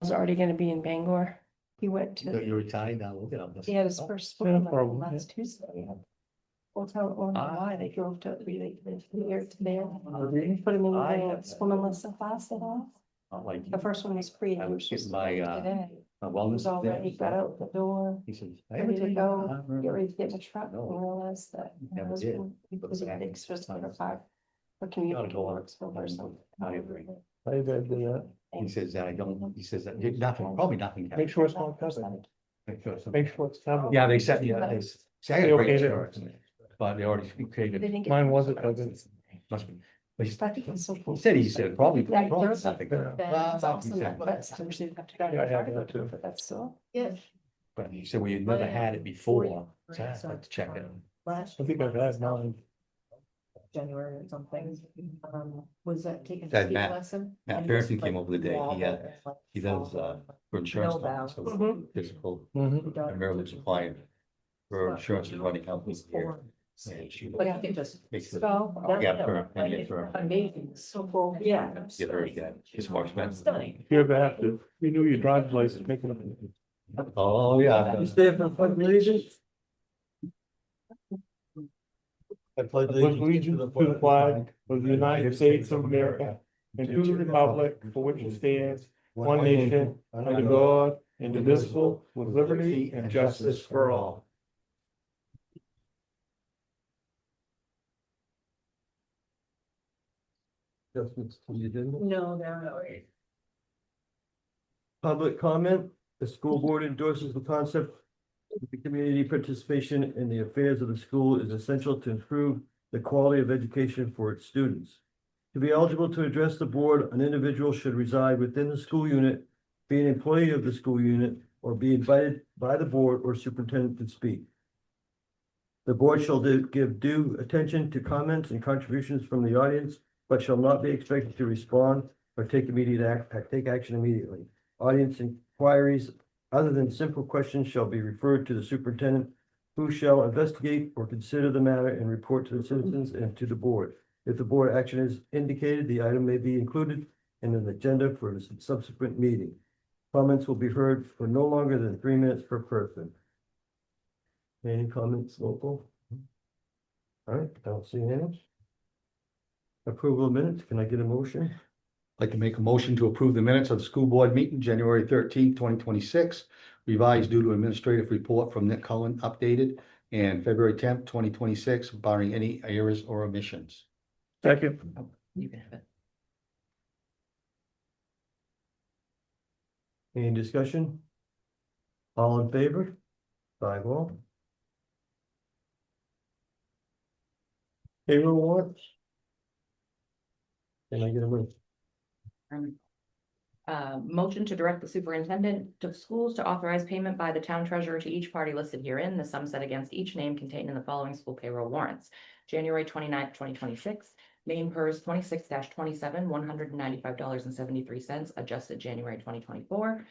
was already gonna be in Bangor. He went to, You're retired now, look at him. he had his first Yeah, swim probably, last Tuesday. Well, tell why they drove to, here to there. Put him in the swimming lesson class at all. Like, The first one was pre. I was getting my, Today. my He was wellness. all ready, got out the door, He says. ready to go, get ready to get in the truck and No. realized that. my Never did. husband, because he had extras for the car. For community Gotta go on. works or something. I agree. I did do that. He says, I don't, he says, that nothing, probably nothing. Make sure it's not covered. Make sure it's- Make sure it's covered. Yeah, they said, yeah, they say I had They a great okayed it. insurance, but they already They created, didn't get- Mine wasn't covered. must be. But I think it's so cool. he said, probably, Yeah, probably there's- nothing. Yeah. Well, It's awesome he said, that- but sometimes you have to go to Yeah, I the have fire, that too. but that's so. Yes. but he said, we had never had it before, so I'd like to check it. Last. I think I've had mine. January or something, was that taken? That ski Matt- lesson? Matt And Farrington just, came like, over the day. He does, for insurance, No companies, so Mhm. physical, Mhm. primarily supplying for insurance and running companies here. And she But you can just. makes it, So. yeah, for, Amazing, so cool, yeah. get her again, it's more expensive. Stunning. If you ever have to renew your driver's license, make it. Oh, yeah. stand for pledge allegiance? I pledge Allegiance to the flag of the United States of America and to the republic for which it stands, one nation, under God, indivisible, with liberty and justice for all. Adjustments to the agenda. No, no. Public comment, the school board endorses the concept that the community participation in the affairs of the school is essential to improve the quality of education for its students. To be eligible to address the board, an individual should reside within the school unit, be an employee of the school unit, or be invited by the board or superintendent to speak. The board shall give due attention to comments and contributions from the audience, but shall not be expected to respond or take action immediately. Audience inquiries other than simple questions shall be referred to the superintendent, who shall investigate or consider the matter and report to the citizens and to the board. If the board action is indicated, the item may be included in an agenda for a subsequent meeting. Comments will be heard for no longer than 3 minutes per person. Any comments local? All right, I don't see any. Approval of minutes, can I get a motion? I'd like to make a motion to approve the minutes of the school board meeting, January 13th, 2026, revised due to administrative report from Nick Cullen, updated, and February 10th, 2026, barring any errors or omissions. Second. You can have it. Any discussion? All in favor? 5-0. Payroll warrants? Can I get a move? Motion to direct the superintendent of schools to authorize payment by the town treasurer to each party listed herein, the sum set against each name contained in the following school payroll warrants. January 29th, 2026, main PERS 26-27, $195.73, adjusted January 2024.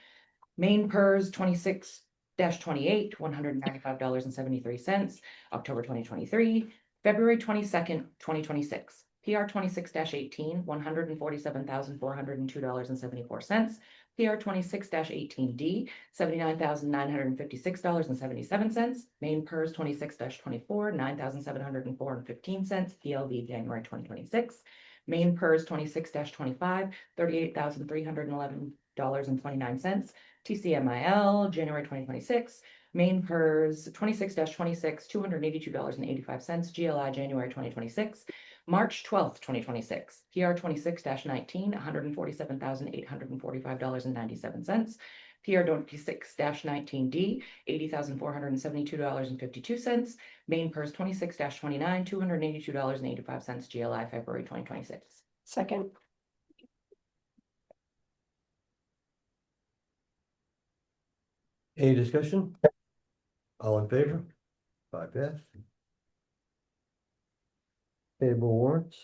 Main PERS 26-28, $195.73, October 2023. February 22nd, 2026. PR 26-18, $147,402.74. PR 26-18D, $79,956.77. Main PERS 26-24, $9,704.15. PLV January 2026. Main PERS 26-25, $38,311.29. TCMIL January 2026. Main PERS 26-26, $282.85. GLI January 2026. March 12th, 2026, PR 26-19, $147,845.97. PR 26-19D, $80,472.52. Main PERS 26-29, $282.85. GLI February 2026. Second. Any discussion? All in favor? 5-0. Payable warrants?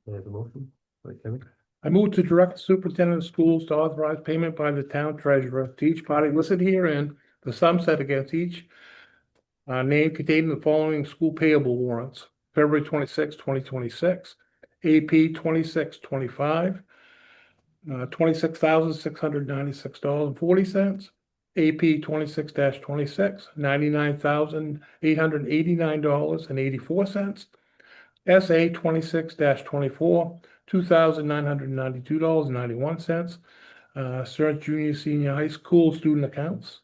Can I have a motion? Wait, Kevin? I move to direct the superintendent of schools to authorize payment by the town treasurer to each party listed herein, the sum set against each name contained in the following school payable warrants. February 26, 2026, AP 2625, $26,696.40. AP 26-26, $99,889.84. SA 26-24, $2,992.91. Search Junior Senior High School student accounts.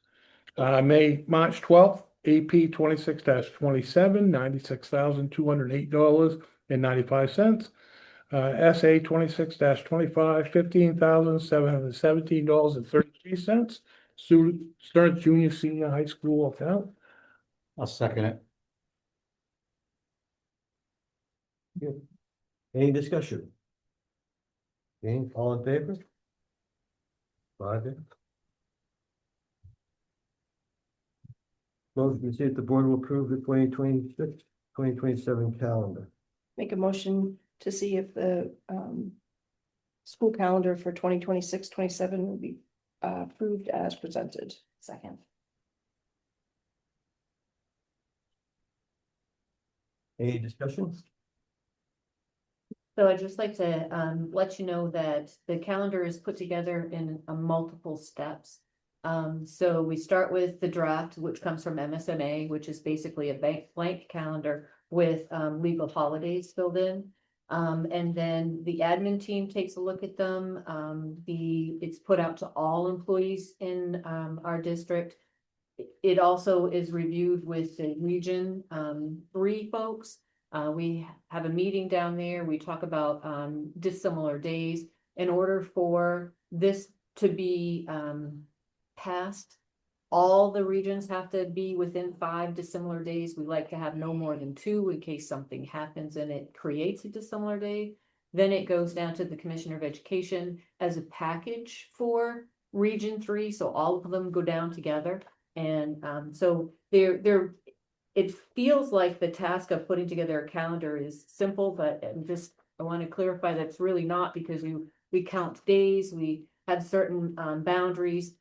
March 12th, AP 26-27, $96,208.95. SA 26-25, $15,717.33. Start Junior Senior High School account. I'll second it. Any discussion? Okay, all in favor? 5. Motion to see if the board will approve the 2026-2027 calendar. Make a motion to see if the school calendar for 2026-27 will be approved as presented. Second. Any discussion? So I'd just like to let you know that the calendar is put together in multiple steps. So we start with the draft, which comes from MSMA, which is basically a blank calendar with legal holidays filled in. And then the admin team takes a look at them. It's put out to all employees in our district. It also is reviewed with the Region 3 folks. We have a meeting down there. We talk about dissimilar days. In order for this to be passed, all the regions have to be within 5 dissimilar days. We like to have no more than 2 in case something happens and it creates a dissimilar day. Then it goes down to the Commissioner of Education as a package for Region 3. So all of them go down together. And so it feels like the task of putting together a calendar is simple, but I want to clarify that's really not, because we count days, we have certain boundaries.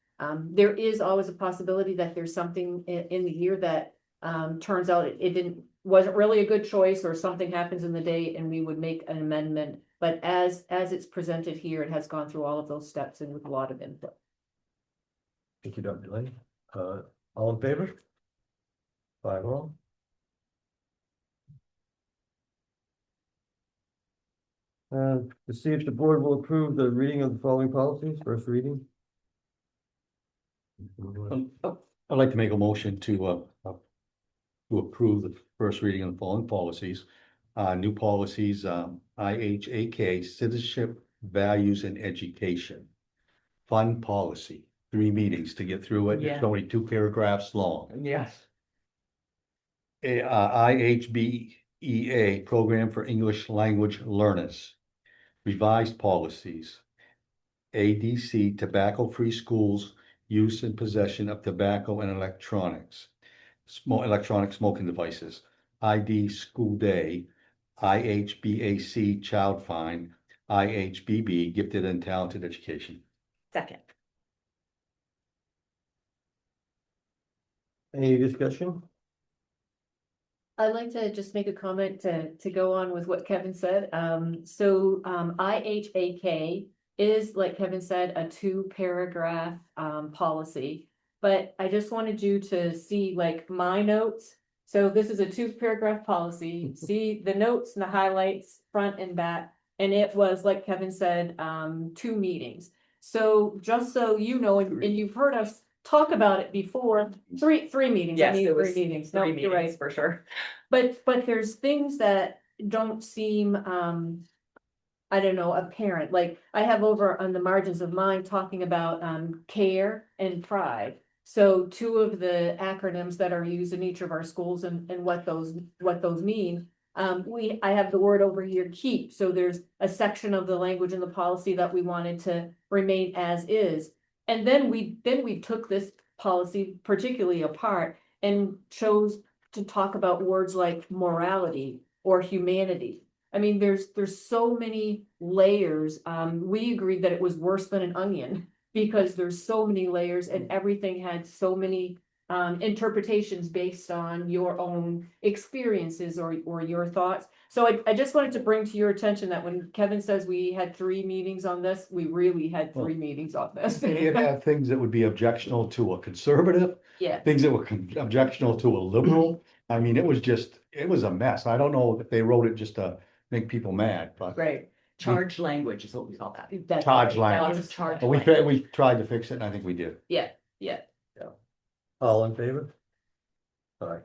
There is always a possibility that there's something in the year that turns out it wasn't really a good choice, or something happens in the day and we would make an amendment. But as it's presented here, it has gone through all of those steps and with a lot of input. Thank you, Dr. Lane. All in favor? 5-all. To see if the board will approve the reading of the following policies, first reading. I'd like to make a motion to approve the first reading of the following policies. New policies, IHAK, citizenship, values, and education. Fund policy, 3 meetings to get through it. Yeah. It's only 2 paragraphs long. Yes. IHBEA, Program for English Language Learners. Revised policies. ADC, tobacco-free schools, use and possession of tobacco and electronics. Electronic smoking devices. ID school day. IHBAC child fine. IHBB gifted and talented education. Second. Any discussion? I'd like to just make a comment to go on with what Kevin said. IHAK is, like Kevin said, a 2-paragraph policy, but I just wanted you to see like my notes. So this is a 2-paragraph policy. See the notes and the highlights front and back, and it was, like Kevin said, 2 meetings. So just so you know, and you've heard us talk about it before, three meetings. Yes, I mean, it was 3 meetings. No, 3 you're right. meetings for sure. But there's things that don't seem, I don't know, apparent. Like I have over on the margins of mine talking about care and pride. So 2 of the acronyms that are used in each of our schools and what those mean. I have the word over here, keep. So there's a section of the language in the policy that we wanted to remain as is. And then we took this policy particularly apart and chose to talk about words like morality or humanity. I mean, there's so many layers. We agreed that it was worse than an onion because there's so many layers and everything had so many interpretations based on your own experiences or your thoughts. So I just wanted to bring to your attention that when Kevin says we had 3 meetings on this, we really had 3 meetings on this. You have things that would be objectional to a conservative, Yeah, things that were objectional to a liberal. I mean, it was a mess. I don't know if they wrote it just to make people mad, but right. Charged language is what we call that. That's Charge right. language. Lots of charged but language. we tried to fix it and I think we did. Yeah. All in favor? Aye.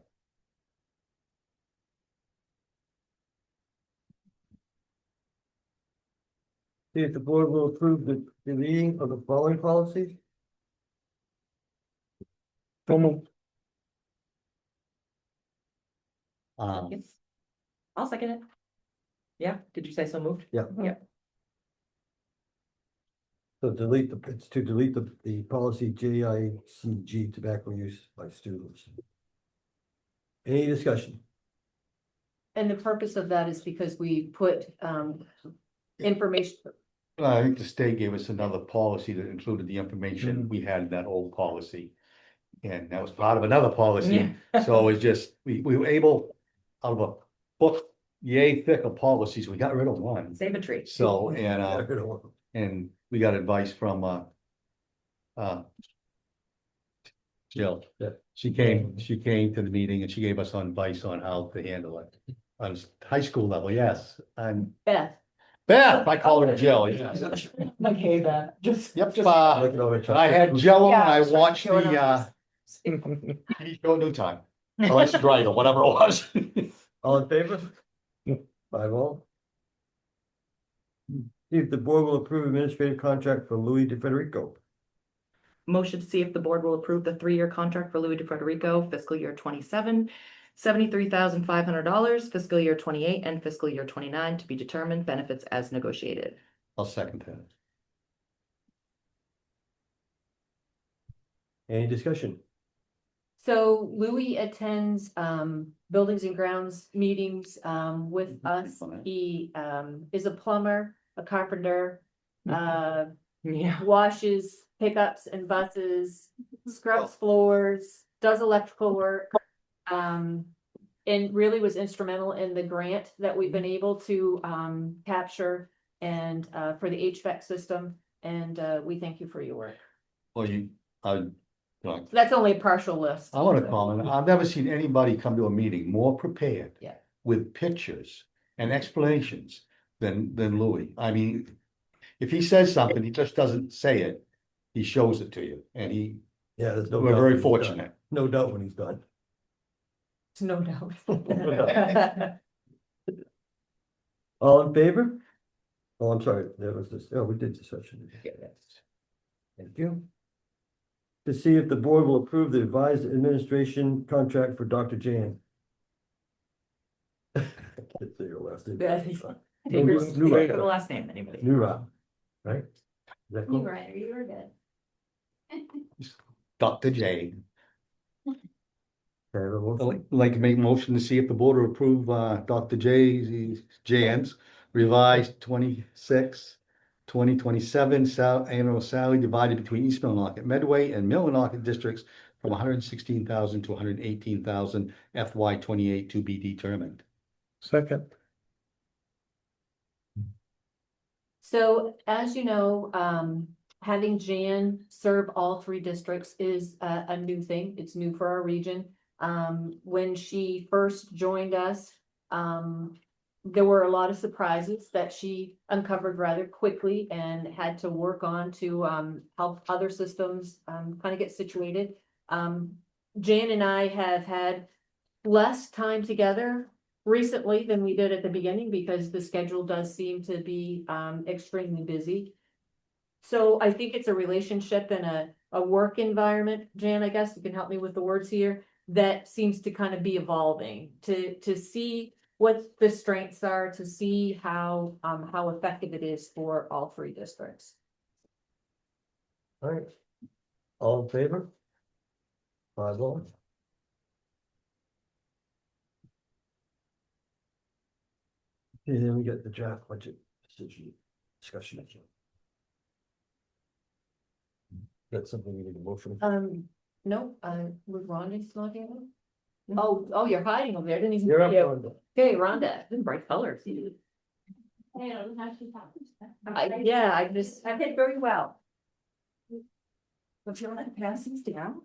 See if the board will approve the deleting of the following policies. So moved. Yes. I'll second it. Yeah, did you say so moved? So delete it's to delete the policy JICG, tobacco use by students. Any discussion? And the purpose of that is because we put information, I think the state gave us another policy that included the information we had in that old policy. And that was part of another policy. So it's just, we were able, out of a book, yay thick of policies, we got rid of one. Save a tree. So, and we got advice from, Jill. Yeah. She came to the meeting and she gave us advice on how to handle it. On high school level, yes. I'm Beth. Beth, I call her Jill, yes. Okay, Beth, just. Yep, Look it over, and I had Jello and I Yeah, watched showing the, show new time. Alexa Drydle, whatever it was. All in favor? Yep. 5-0. See if the board will approve administrative contract for Louis DeFederico. Motion to see if the board will approve the 3-year contract for Louis DeFederico, fiscal year 27, $73,500, fiscal year 28, and fiscal year 29 to be determined, benefits as negotiated. I'll second that. Any discussion? So Louis attends buildings and grounds meetings with us. He is a plumber, a carpenter, Yeah. washes pickups and buses, scrubs floors, does electrical work. And really was instrumental in the grant that we've been able to capture and for the HVAC system. And we thank you for your work. Well, That's only a partial list. I want to comment, I've never seen anybody come to a meeting more prepared. Yeah. With pictures and explanations than Louis. I mean, if he says something, he just doesn't say it. He shows it to you and Yeah, there's no. we're doubt very when he's done. fortunate. No doubt when he's done. No doubt. All in favor? Oh, I'm sorry, there was this, oh, we did this session. Thank you. To see if the board will approve the revised administration contract for Dr. Jan. I can't say your last name. Take your New pick Rock. for the last name, anybody. New Rock, right? Is that cool? right, you were good. Dr. J. Can I have a motion? I'd like to make a motion to see if the board will approve Dr. Jan's revised 2027 annual salary divided between East Millinocket, Medway, and Millinocket districts from 116,000 to 118,000 FY 28 to be determined. Second. So as you know, having Jan serve all 3 districts is a new thing. It's new for our region. When she first joined us, there were a lot of surprises that she uncovered rather quickly and had to work on to help other systems kind of get situated. Jan and I have had less time together recently than we did at the beginning because the schedule does seem to be extremely busy. So I think it's a relationship and a work environment, Jan, I guess you can help me with the words here, that seems to kind of be evolving to see what the strengths are, to see how effective it is for all 3 districts. All right. All in favor? 5-0. And then we get the draft budget decision discussion. That's something we need a motion. No, with Rhonda's not here? Oh, you're hiding over there, I didn't even You're see up, you. Rhonda. Okay, Rhonda, in bright colors. Yeah, I just, I did very well. If you want to pass these down.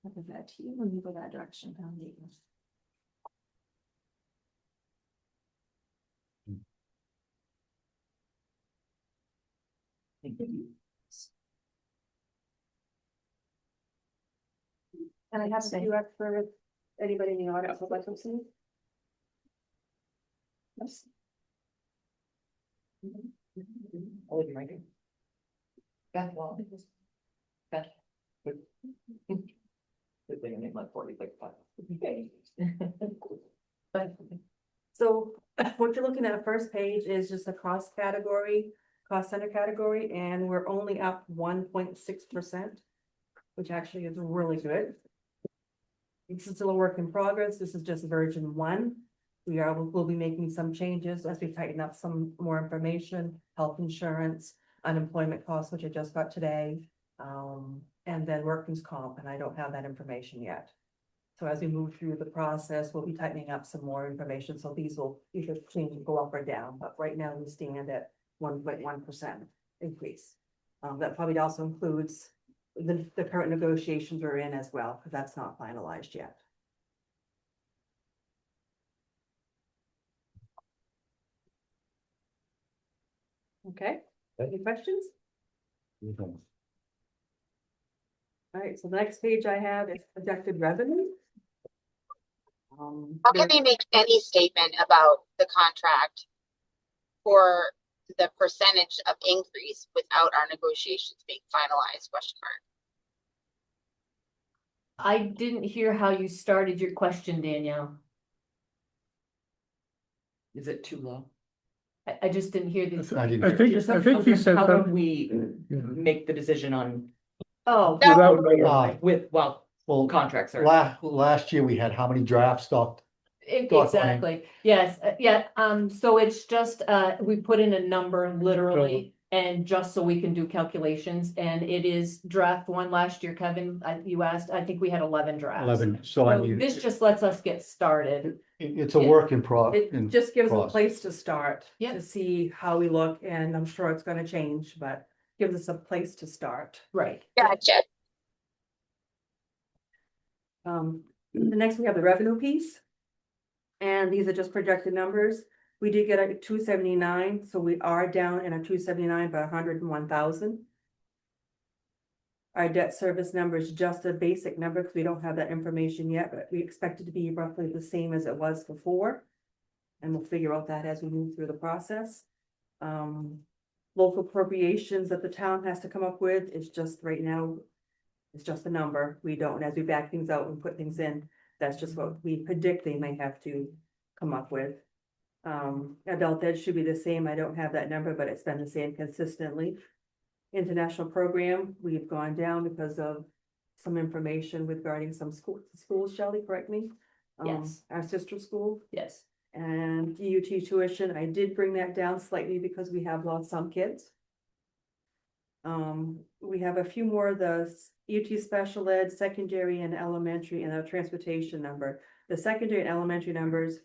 Look at that to you when you go that direction down the. And I have a few extra, anybody in the audience would like to see? Yes. Oh, you're right. Beth, well. Beth. Good thing I made my 40 like that. So what you're looking at, first page is just a cost category, cost center category, and we're only up 1.6%. Which actually is really good. This is still a work in progress. This is just version 1. We'll be making some changes as we tighten up some more information, health insurance, unemployment costs, which I just got today. And then workers' comp, and I don't have that information yet. So as we move through the process, we'll be tightening up some more information. So these will either change and go up or down, but right now we stand at 1.1% increase. That probably also includes the current negotiations we're in as well, because that's not finalized yet. Okay, any questions? All right, so the next page I have is projected revenue. How can they make any statement about the contract for the percentage of increase without our negotiations being finalized, question mark? I didn't hear how you started your question, Danielle. Is it too low? I just didn't hear this. I didn't. I think he said How that. would we make the decision on Oh, That- Without, with, well, Well, contracts are. last year we had how many drafts stopped? Exactly, yes, yeah, so it's just, we put in a number literally. And just so we can do calculations, and it is draft 1 last year, Kevin, you asked, I think we had 11 drafts. 11, so I So mean, this just lets us get started. it's a work in it just gives a process. place to start, Yeah. to see how we look, and I'm sure it's gonna change, but gives us a place to start. Right. Gotcha. The next we have the revenue piece. And these are just projected numbers. We did get a 279, so we are down in a 279 by 101,000. Our debt service number is just a basic number because we don't have that information yet, but we expect it to be roughly the same as it was before. And we'll figure out that as we move through the process. Local appropriations that the town has to come up with is just right now, it's just a number. We don't, as we back things out and put things in, that's just what we predict they may have to come up with. Adult ed should be the same. I don't have that number, but it's been the same consistently. International program, we've gone down because of some information regarding some schools, Shelley, correct me? Yes. Our sister school. Yes. And DUT tuition, I did bring that down slightly because we have lost some kids. We have a few more of the UT special ed, secondary and elementary, and a transportation number. The secondary and elementary numbers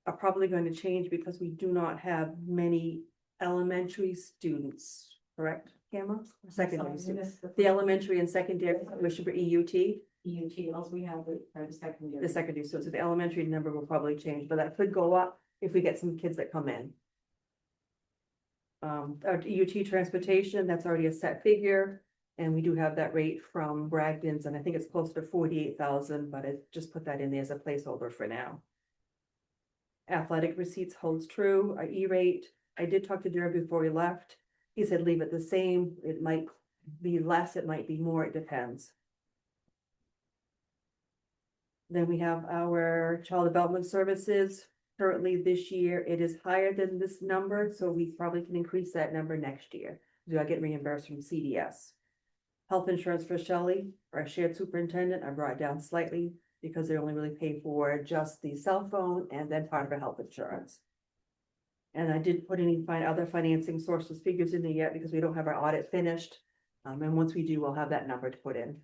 are probably going to change because we do not have many elementary students, correct, Camera? Secondary students. The elementary and secondary, which should be EUT. EUT, also we have the secondary. The secondary, so the elementary number will probably change, but that could go up if we get some kids that come in. Our EUT transportation, that's already a set figure, and we do have that rate from Bragdon's, and I think it's closer to 48,000, but I just put that in there as a placeholder for now. Athletic receipts holds true. Our E-rate, I did talk to Jared before he left. He said leave it the same. It might be less, it might be more, it depends. Then we have our child development services. Currently this year, it is higher than this number, so we probably can increase that number next year. Do I get reimbursed from CDS? Health insurance for Shelley, our shared superintendent, I brought down slightly because they only really pay for just the cell phone and then part of our health insurance. And I didn't put any other financing sources figures in there yet because we don't have our audit finished. And once we do, we'll have that number to put in.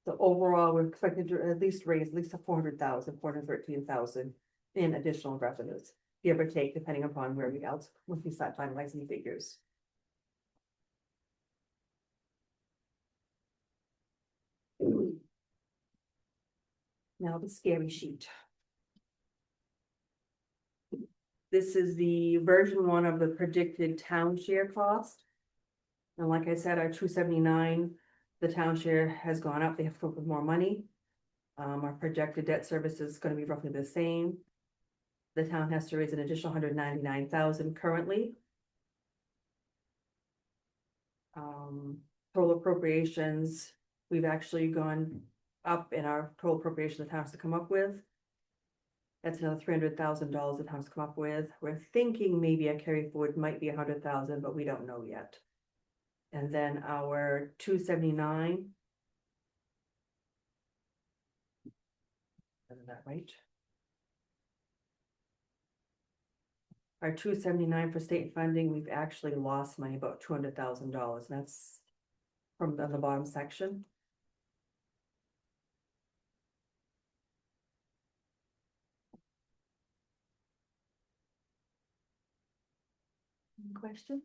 So overall, we're expected to at least raise at least 413,000 in additional revenues, give or take, depending upon where we else, once we start finalizing the figures. Now the scary sheet. This is the version 1 of the predicted town share cost. And like I said, our 279, the town share has gone up, they have to come up with more money. Our projected debt service is gonna be roughly the same. The town has to raise an additional 199,000 currently. Total appropriations, we've actually gone up in our total appropriation the town has to come up with. That's another $300,000 the town has to come up with. We're thinking maybe a carry forward might be 100,000, but we don't know yet. And then our 279. Is that right? Our 279 for state funding, we've actually lost money, about $200,000. That's from the bottom section. Any questions?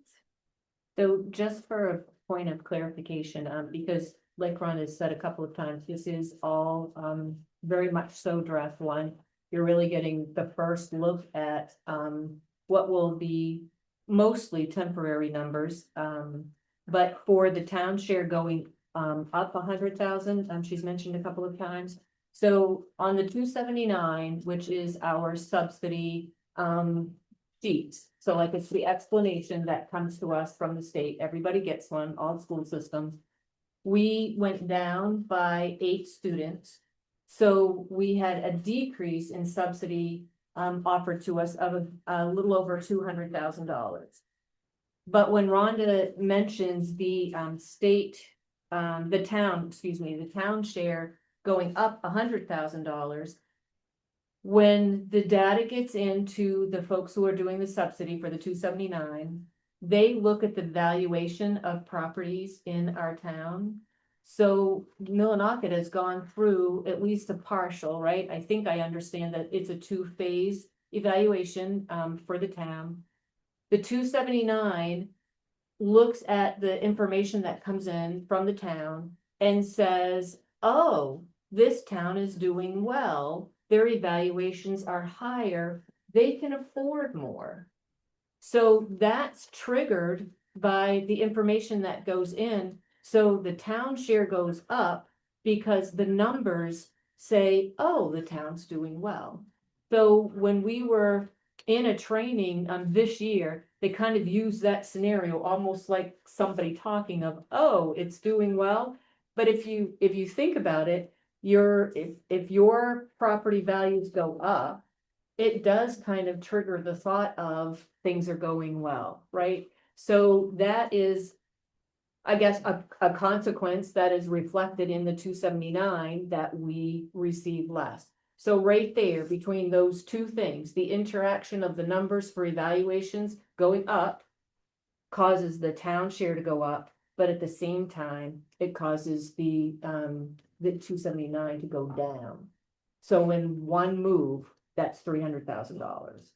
So just for a point of clarification, because like Ron has said a couple of times, this is all, very much so draft 1. You're really getting the first look at, what will be mostly temporary numbers. But for the town share going, up 100,000, she's mentioned a couple of times. So on the 279, which is our subsidy, sheets. So like it's the explanation that comes to us from the state. Everybody gets one, all school systems. We went down by 8 students. So we had a decrease in subsidy offered to us of a little over $200,000. But when Rhonda mentions the the town share going up $100,000, when the data gets into the folks who are doing the subsidy for the 279, they look at the valuation of properties in our town. So Millinocket has gone through at least a partial, right? I think I understand that it's a 2-phase evaluation for the town. The 279 looks at the information that comes in from the town and says, oh, this town is doing well. Their evaluations are higher. They can afford more. So that's triggered by the information that goes in. So the town share goes up because the numbers say, oh, the town's doing well. So when we were in a training this year, they kind of used that scenario almost like somebody talking of, oh, it's doing well. But if you think about it, if your property values go up, it does kind of trigger the thought of things are going well, right? So that is, I guess, a consequence that is reflected in the 279 that we receive less. So right there, between those two things, the interaction of the numbers for evaluations going up causes the town share to go up, but at the same time, it causes the 279 to go down. So in one move, that's $300,000.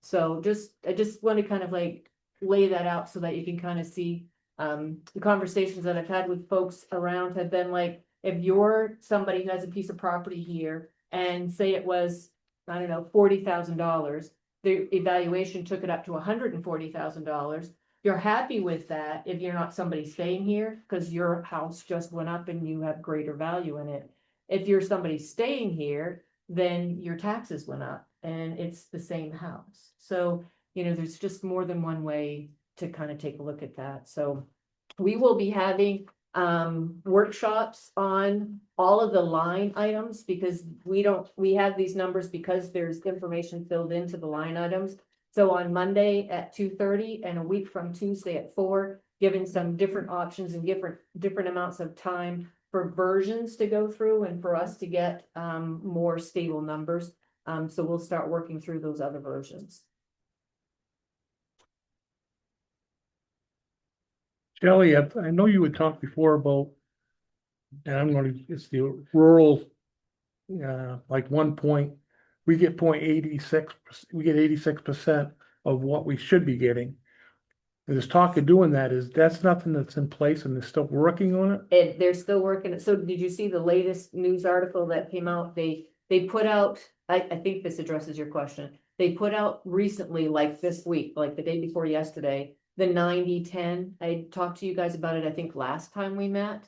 So I just want to kind of like lay that out so that you can kind of see, the conversations that I've had with folks around have been like, if you're somebody who has a piece of property here and say it was, I don't know, $40,000, the evaluation took it up to $140,000. You're happy with that if you're not somebody staying here because your house just went up and you have greater value in it. If you're somebody staying here, then your taxes went up and it's the same house. So, there's just more than one way to kind of take a look at that. So we will be having workshops on all of the line items because we have these numbers because there's information filled into the line items. So on Monday at 2:30 and a week from Tuesday at 4, giving some different options and different amounts of time for versions to go through and for us to get more stable numbers. So we'll start working through those other versions. Shelley, I know you had talked before about, and I'm gonna, it's the rural, like 1 point, we get 0.86, we get 86% of what we should be getting. There's talk of doing that, that's nothing that's in place and they're still working on it? And they're still working. So did you see the latest news article that came out? They put out, I think this addresses your question. They put out recently, like this week, like the day before yesterday, the 90-10. I talked to you guys about it, I think last time we met.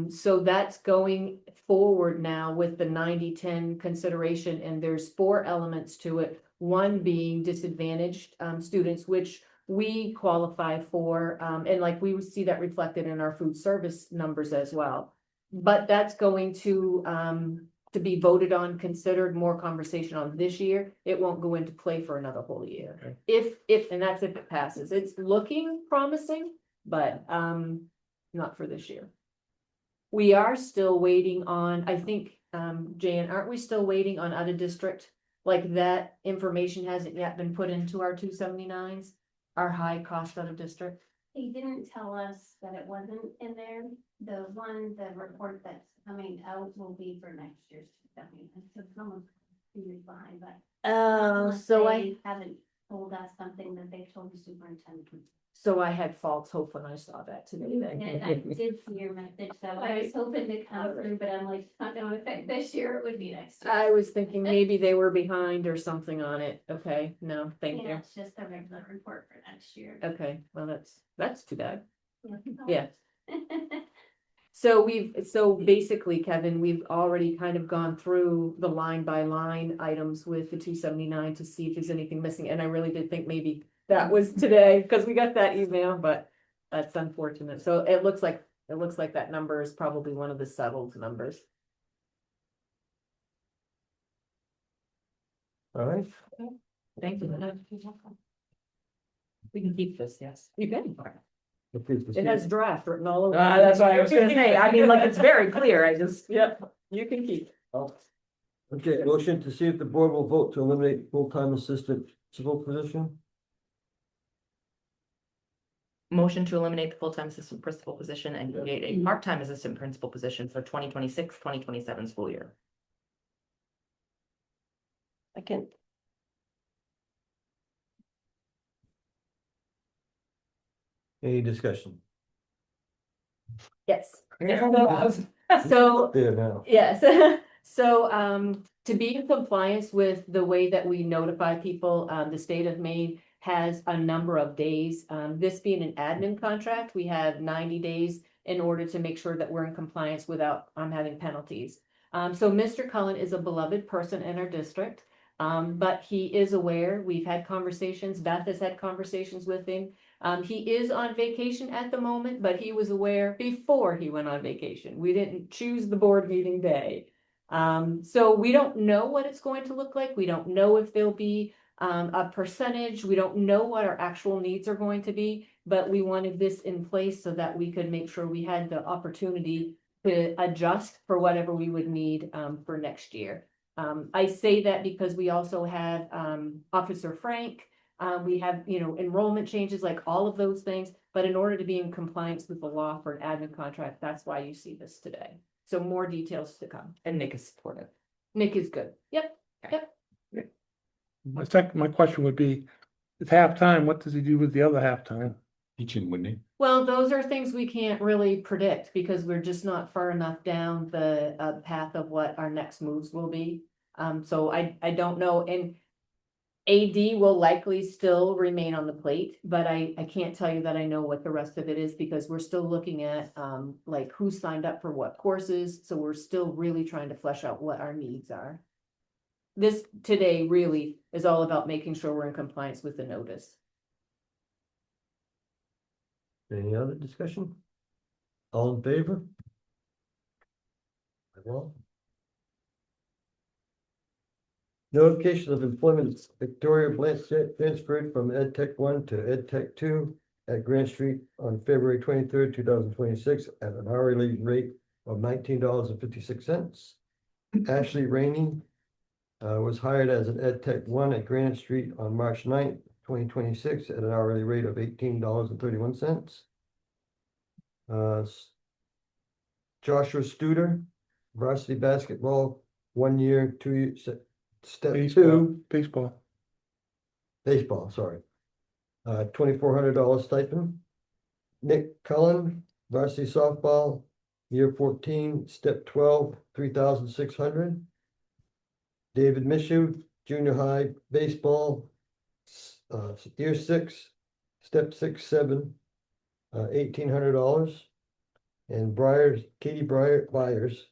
So that's going forward now with the 90-10 consideration, and there's 4 elements to it. One being disadvantaged students, which we qualify for, and like we would see that reflected in our food service numbers as well. But that's going to be voted on, considered, more conversation on this year. It won't go into play for another whole year. Okay. If, and that's if it passes. It's looking promising, but not for this year. We are still waiting on, I think, Jan, aren't we still waiting on out of district? Like that information hasn't yet been put into our 279s, our high cost out of district? They didn't tell us that it wasn't in there. The report that's coming out will be for next year's. So someone's 2 years behind, but. unless So they haven't told us something that they told the superintendent. So I had false hope when I saw that today. And I did see your message, so I was hoping to come through, but I'm like, not gonna affect this year, it would be next year. I was thinking maybe they were behind or something on it. Okay, no, thank you. Yeah, it's just a regular report for next year. Okay, well, that's too bad. Yeah. So basically, Kevin, we've already kind of gone through the line by line items with the 279 to see if there's anything missing. And I really did think maybe that was today, because we got that email, but that's unfortunate. So it looks like that number is probably one of the settled numbers. All right, Thank you. We can keep this, yes. You can. It has draft written all over. That's what I was gonna say. I mean, like, it's very clear. I just. Yep, you can keep. okay, motion to see if the board will vote to eliminate full-time assistant principal position. Motion to eliminate the full-time assistant principal position and create a part-time assistant principal position for 2026-2027 school year. Second. Any discussion? Yes. So, There now. yes, so, to be in compliance with the way that we notify people, the state of Maine has a number of days. This being an admin contract, we have 90 days in order to make sure that we're in compliance without having penalties. So Mr. Cullen is a beloved person in our district, but he is aware, we've had conversations, Beth has had conversations with him. He is on vacation at the moment, but he was aware before he went on vacation. We didn't choose the board meeting day. So we don't know what it's going to look like. We don't know if there'll be a percentage. We don't know what our actual needs are going to be, but we wanted this in place so that we could make sure we had the opportunity to adjust for whatever we would need for next year. I say that because we also have Officer Frank. We have, enrollment changes, like all of those things, but in order to be in compliance with the law for an admin contract, that's why you see this today. So more details to come. And Nick is supportive. Nick is good. Yep. My question would be, it's halftime, what does he do with the other halftime? Teaching, wouldn't he? Well, those are things we can't really predict because we're just not far enough down the path of what our next moves will be. So I don't know, and AD will likely still remain on the plate, but I can't tell you that I know what the rest of it is because we're still looking at like who signed up for what courses. So we're still really trying to flesh out what our needs are. This today really is all about making sure we're in compliance with the notice. Any other discussion? All in favor? Well. Notification of employment, Victoria Blanchett transferred from Ed Tech 1 to Ed Tech 2 at Grant Street on February 23rd, 2026 at an hourly rate of $19.56. Ashley Rainey was hired as an Ed Tech 1 at Granite Street on March 9th, 2026 at an hourly rate of $18.31. Joshua Studer, varsity basketball, 1 year, 2 years, step Baseball. 2, Baseball. baseball, sorry. $2,400 stipend. Nick Cullen, varsity softball, year 14, step 12, 3,600. David Mishu, junior high baseball, year 6, step 6, 7, $1,800. And Katie Byers,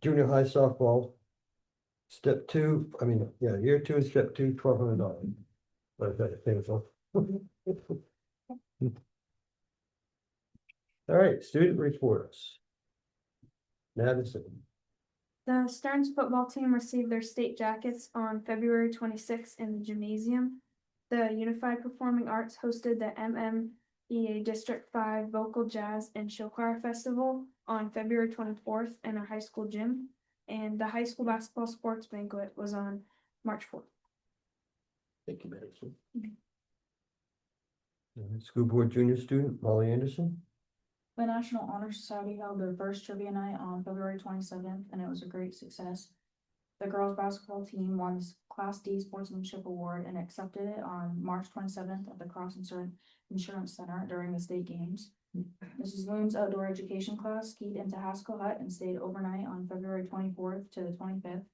junior high softball, step 2, year 2, step 2, $1,200. But that's painful. All right, student reports. Madison. The Stearns football team received their state jackets on February 26th in the gymnasium. The Unified Performing Arts hosted the MMEA District 5 Vocal Jazz and Show Choir Festival on February 24th in a high school gym. And the high school basketball sports banquet was on March 4th. Thank you, Madison. School board junior student, Molly Anderson. The National Honor Society held their first trivia night on February 27th, and it was a great success. The girls basketball team won the Class D Sportsmanship Award and accepted it on March 27th at the Cross Insurance Center during the state games. Mrs. Loon's outdoor education class skied into Haskell Hut and stayed overnight on February 24th to the 25th.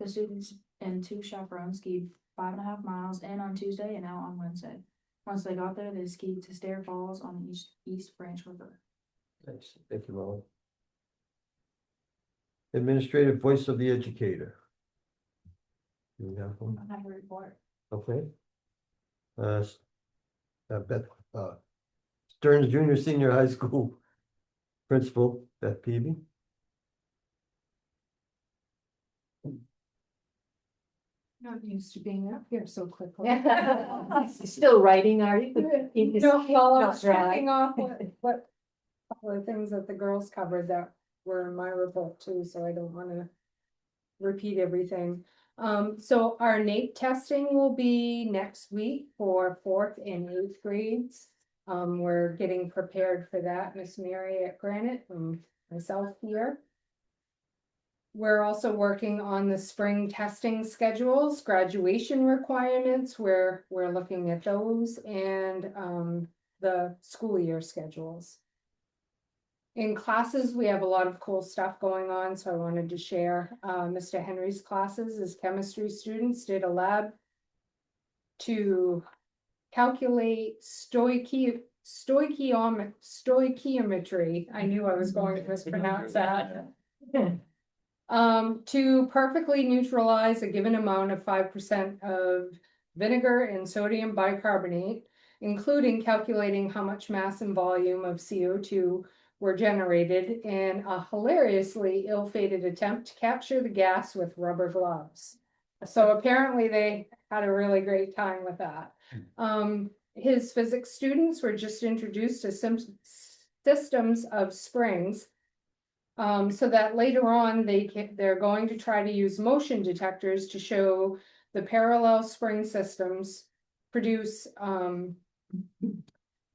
The students and 2 chaperones skied 5.5 miles in on Tuesday and out on Wednesday. Once they got there, they skied to Stair Falls on the East Branch River. Thanks. Thank you, Molly. Administrative voice of the educator. Do we have one? I have a report. Okay. Beth, Stearns Junior Senior High School Principal, Beth Peavy. Not used to being up here so quickly. Still writing, are you? No, well, I not was dry. checking off what couple of things that the girls covered that were in my report too, so I don't wanna repeat everything. So our NAEP testing will be next week for 4th and 8th grades. We're getting prepared for that, Miss Mary at Granite and myself here. We're also working on the spring testing schedules, graduation requirements, where we're looking at those, and the school year schedules. In classes, we have a lot of cool stuff going on, so I wanted to share. Mr. Henry's classes, his chemistry students did a lab to calculate stoichiometry. I knew I was going to mispronounce that. To perfectly neutralize a given amount of 5% of vinegar and sodium bicarbonate, including calculating how much mass and volume of CO2 were generated in a hilariously ill-fated attempt to capture the gas with rubber gloves. So apparently they had a really great time with that. His physics students were just introduced to systems of springs, so that later on they're going to try to use motion detectors to show the parallel spring systems produce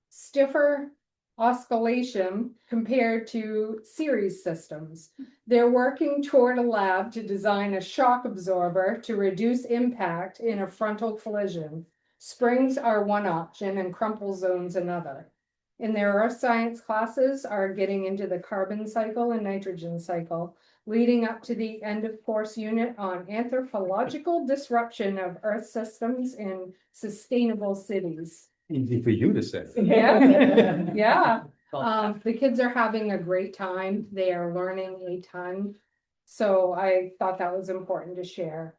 stiffer oscillation compared to series systems. They're working toward a lab to design a shock absorber to reduce impact in a frontal collision. Springs are one option and crumple zones another. In their earth science classes are getting into the carbon cycle and nitrogen cycle, leading up to the end of course unit on anthropological disruption of earth systems in sustainable cities. Easy for you to say. Yeah, yeah. The kids are having a great time. They are learning a ton. So I thought that was important to share.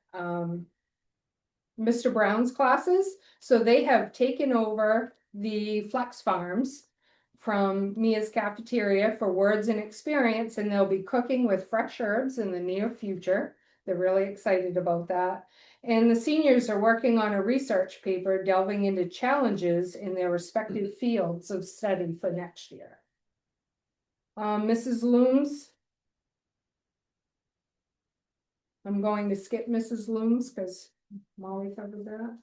Mr. Brown's classes, so they have taken over the Flex Farms from Mia's cafeteria for Words and Experience, and they'll be cooking with fresh herbs in the near future. They're really excited about that. And the seniors are working on a research paper delving into challenges in their respective fields of study for next year. Mrs. Looms. I'm going to skip Mrs. Looms because Molly covered that.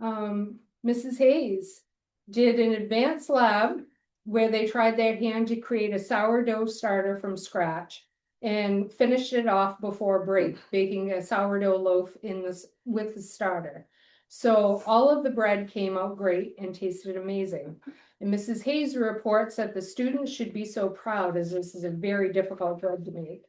Mrs. Hayes did an advanced lab where they tried their hand to create a sourdough starter from scratch and finished it off before break, baking a sourdough loaf in this with the starter. So all of the bread came out great and tasted amazing. And Mrs. Hayes reports that the students should be so proud as this is a very difficult bread to make.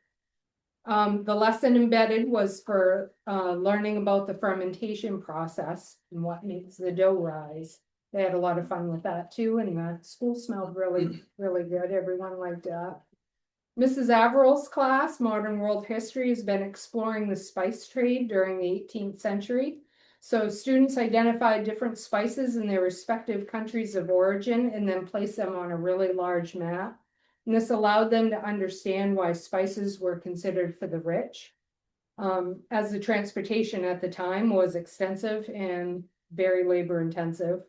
The lesson embedded was for learning about the fermentation process and what makes the dough rise. They had a lot of fun with that too, and the school smelled really, really good. Everyone liked that. Mrs. Averil's class, Modern World History, has been exploring the spice trade during the 18th century. So students identified different spices in their respective countries of origin and then placed them on a really large map. And this allowed them to understand why spices were considered for the rich. As the transportation at the time was extensive and very labor intensive.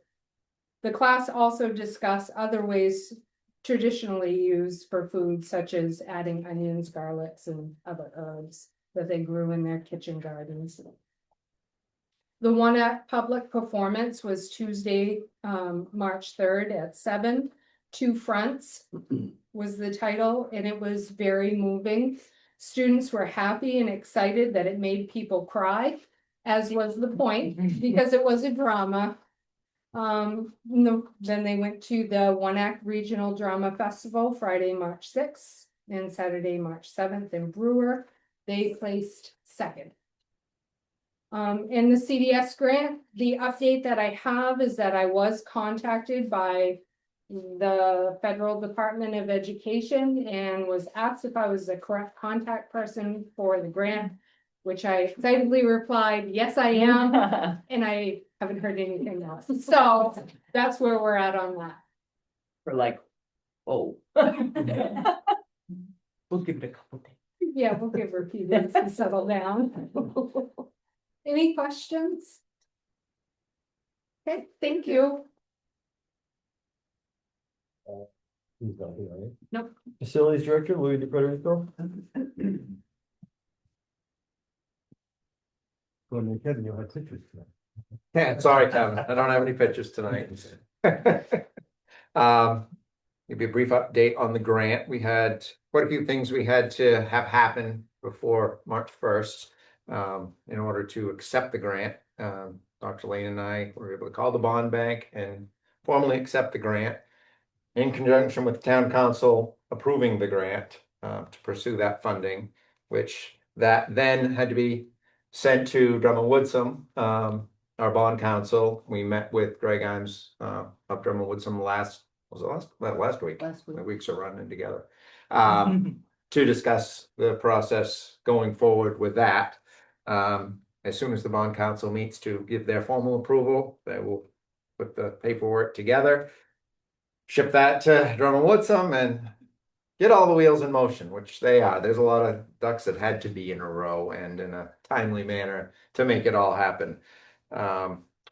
The class also discussed other ways traditionally used for food, such as adding onions, garlics, and other herbs that they grew in their kitchen gardens. The One Act public performance was Tuesday, March 3rd at 7. Two Fronts was the title, and it was very moving. Students were happy and excited that it made people cry, as was the point, because it was a drama. Then they went to the One Act Regional Drama Festival Friday, March 6th and Saturday, March 7th in Brewer. They placed second. In the CDS grant, the update that I have is that I was contacted by the Federal Department of Education and was asked if I was the correct contact person for the grant, which I excitedly replied, yes, I am. And I haven't heard anything else. So that's where we're at on that. We're like, oh. We'll give it a couple days. Yeah, we'll give her a few days to settle down. Any questions? Okay, thank you. He's not here, right? Nope. Facilities Director, Louis DeFederico. Go ahead, Kevin, you'll have pictures tonight. Yeah, sorry, Kevin, I don't have any pictures tonight. Give you a brief update on the grant. We had quite a few things we had to have happen before March 1st. In order to accept the grant. Dr. Lane and I were able to call the bond bank and formally accept the grant in conjunction with the town council approving the grant to pursue that funding, which that then had to be sent to Drummond Woodsum, our bond council. We met with Greg Imes up Drummond Woodsum last week. The weeks are running together. To discuss the process going forward with that. As soon as the bond council meets to give their formal approval, they will put the paperwork together, ship that to Drummond Woodsum and get all the wheels in motion, which they are. There's a lot of ducks that had to be in a row and in a timely manner to make it all happen.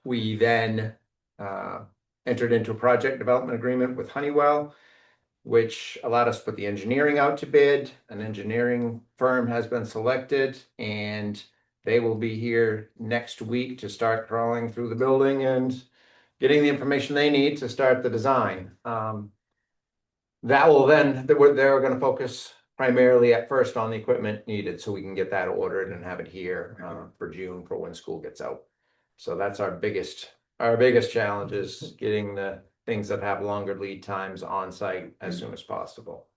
We then entered into a project development agreement with Honeywell, which allowed us to put the engineering out to bid. An engineering firm has been selected and they will be here next week to start crawling through the building and getting the information they need to start the design. That will then, they're going to focus primarily at first on the equipment needed so we can get that ordered and have it here for June for when school gets out. So that's our biggest challenge is getting the things that have longer lead times on site as soon as possible.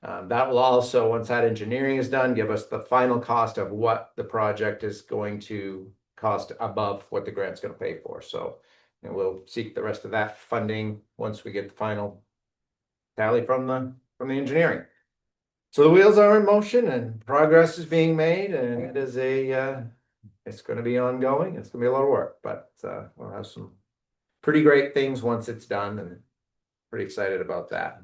That will also, once that engineering is done, give us the final cost of what the project is going to cost above what the grant's going to pay for. So we'll seek the rest of that funding once we get the final tally from the engineering. So the wheels are in motion and progress is being made, and it is it's going to be ongoing. It's going to be a lot of work, but we'll have some pretty great things once it's done, and pretty excited about that.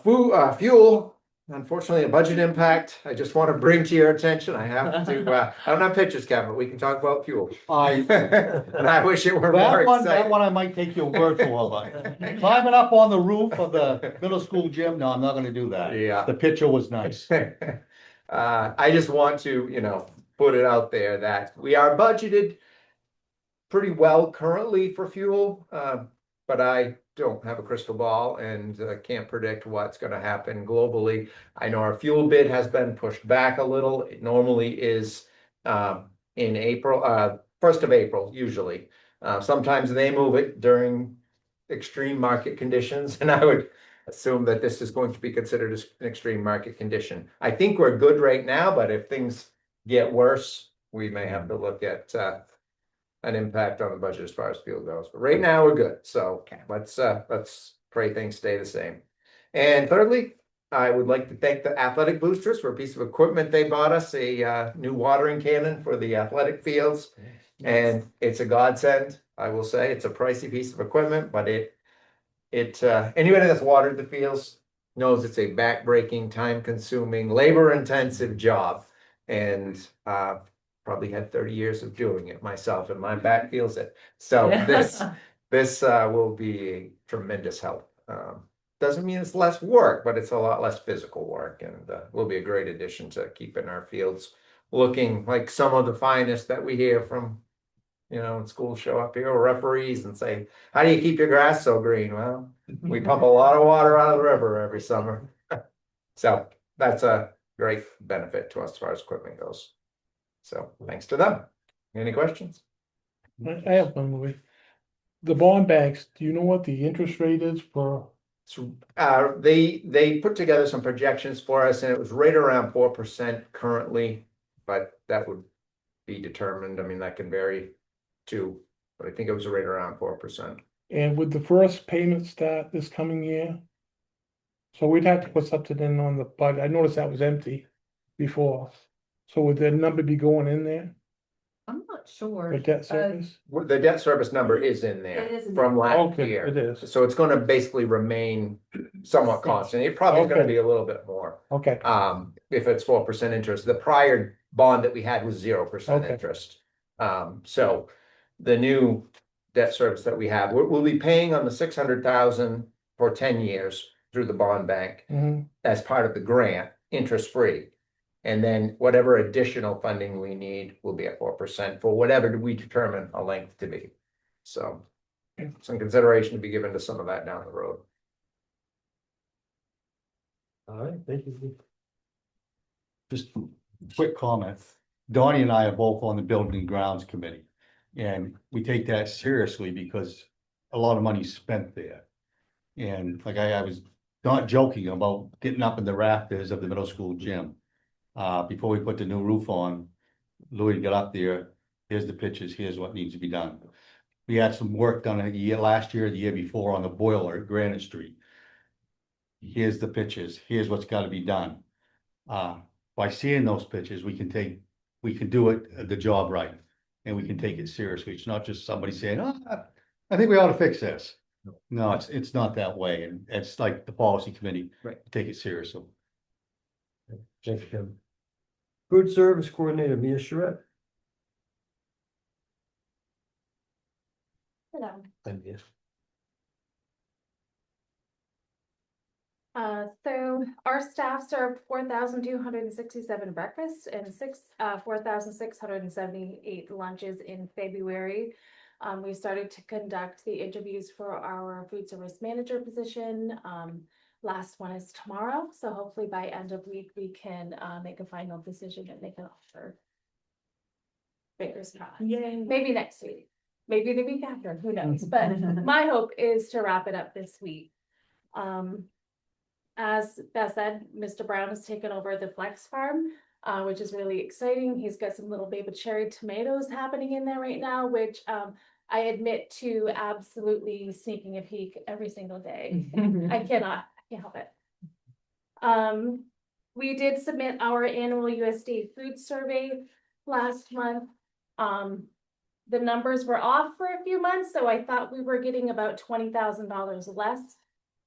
Fuel, unfortunately, a budget impact. I just want to bring to your attention. I have to. I don't have pictures, Kevin, but we can talk about fuel. And I wish it were more That exciting. one I might take your word for, but climbing up on the roof of the middle school gym, no, I'm not gonna do that. Yeah. The picture was nice. I just want to, put it out there that we are budgeted pretty well currently for fuel, but I don't have a crystal ball and can't predict what's gonna happen globally. I know our fuel bid has been pushed back a little. It normally is in April, 1st of April, usually. Sometimes they move it during extreme market conditions, and I would assume that this is going to be considered as an extreme market condition. I think we're good right now, but if things get worse, we may have to look at an impact on the budget as far as fuel goes. But right now, we're good. So let's pray things stay the same. And thirdly, I would like to thank the athletic boosters for a piece of equipment they bought us, a new watering cannon for the athletic fields. And it's a godsend, I will say. It's a pricey piece of equipment, but anybody that's watered the fields knows it's a back-breaking, time-consuming, labor-intensive job. And probably had 30 years of doing it myself, and my back feels it. So this will be a tremendous help. Doesn't mean it's less work, but it's a lot less physical work, and will be a great addition to keeping our fields looking like some of the finest that we hear from, when schools show up here, or referees, and say, how do you keep your grass so green? Well, we pump a lot of water out of the river every summer. So that's a great benefit to us as far as equipment goes. So thanks to them. Any questions? I have one, Louis. The bond banks, do you know what the interest rate is for? So they put together some projections for us, and it was right around 4% currently, but that would be determined. I mean, that can vary too, but I think it was right around 4%. And would the first payment start this coming year? So we'd have to put something in on the budget. I noticed that was empty before. So would the number be going in there, I'm not sure. the debt service? The debt service number is in there It is in from last Okay, year. it is. So it's going to basically remain somewhat constant. It probably is going to be a little bit more. Okay, If it's 4% interest. The prior bond that we had was 0% Okay. interest. So the new debt service that we have, we'll be paying on the 600,000 for 10 years through the bond bank as part of the grant, interest free. And then whatever additional funding we need will be at 4% for whatever we determine a length to be. So some consideration to be given to some of that down the road. All right, thank you. Just quick comment. Donnie and I are both on the Building and Grounds Committee. And we take that seriously because a lot of money's spent there. And like I was not joking about getting up in the rafters of the middle school gym. Before we put the new roof on, Louis got up there, here's the pictures, here's what needs to be done. We had some work done last year, the year before on the boiler at Granite Street. Here's the pictures, here's what's gotta be done. By seeing those pictures, we can do it, the job right, and we can take it seriously. It's not just somebody saying, oh, I think we ought to fix this. No, it's not that way, and it's like the policy committee, Right. take it seriously. Thanks, Kevin. Food Service Coordinator, Mia Charette. Hello. Thank you. So our staff served 4,267 breakfasts and 4,678 lunches in February. We started to conduct the interviews for our food service manager position. Last one is tomorrow, so hopefully by end of week, we can make a final decision and make an offer. Fingers crossed. Yay. Maybe next week, maybe the week after, who knows? But my hope is to wrap it up this week. As Beth said, Mr. Brown has taken over the Flex Farm, which is really exciting. He's got some little baby cherry tomatoes happening in there right now, which I admit to absolutely sneaking a peek every single day. I can't help it. We did submit our annual USDA food survey last month. The numbers were off for a few months, so I thought we were getting about $20,000 less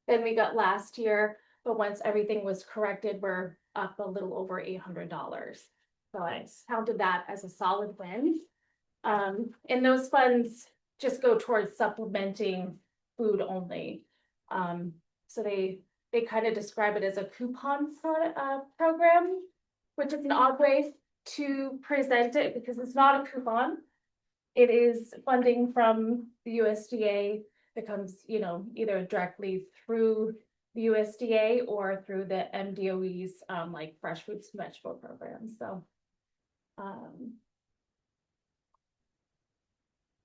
than we got last year. But once everything was corrected, we're up a little over $800. So I counted that as a solid win. And those funds just go towards supplementing food only. So they kind of describe it as a coupon program, which is an odd way to present it because it's not a coupon. it is funding from the USDA that comes, either directly through the USDA or through the MDOE's, like fresh fruits and vegetable program, so.